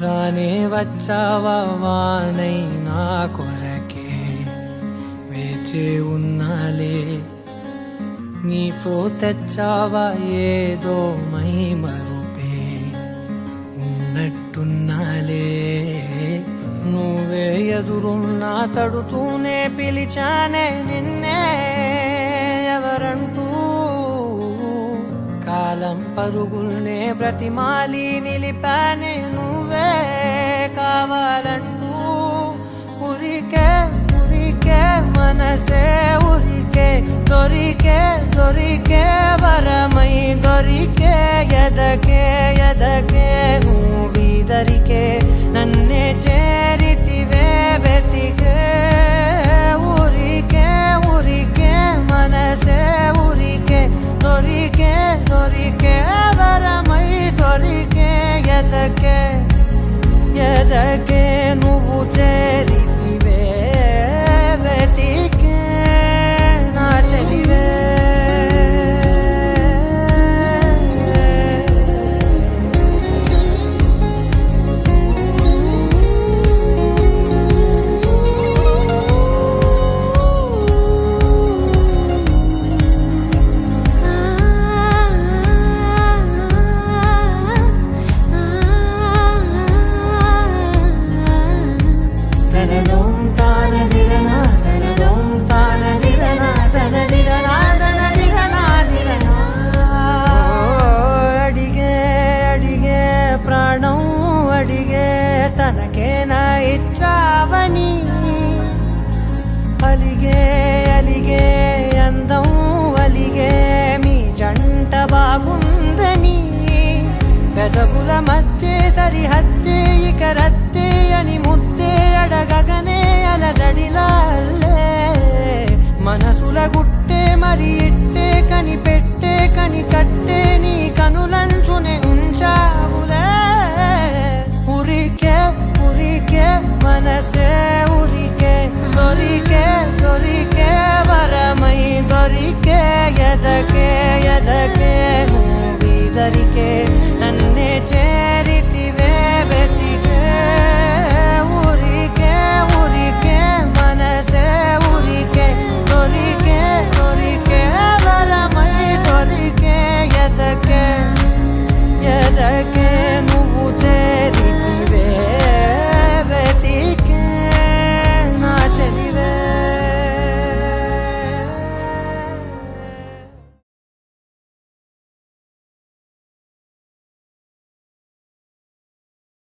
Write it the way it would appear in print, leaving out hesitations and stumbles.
రానే వచ్చావా వానై నా కొరకే వేచే ఉన్నాలే నీతో తెచ్చావా ఏదో మై మరుపే ఉన్నట్టున్నాలే నువ్వే ఎదురున్నా తడుతూనే పిలిచానే నిన్నే ఎవరంటూ కాలం పరుగుల్నే బ్రతిమాలి నిలిపానే నువ్వే కావాలంటూ ఉరికే ఉరికే మనసే ఉరికే దొరికే దొరికే వరమై దొరికే ఎదకే ఎదకే నువ్విదరికే నన్నే చేరితివే వెతికే ఉరికే ఉరికే మనసే ఉరికే దొరికే దొరికే వరమై దొరికే ఎదకే ఎదకే నువ్వు చేరితివే వెతికే నా చెలివే ప్రాణం అడిగే తనకేనా ఇచ్చావని అలిగే అలిగే అందం అలిగే మీ జంట బాగుందని పెదవుల మధ్య సరిహద్దే ఇక రద్దే అని ముద్దే అడగగనే అలజడిలాల్లే మనసుల గుట్టే మరి ఇట్టే కని పెట్టే కని కట్టే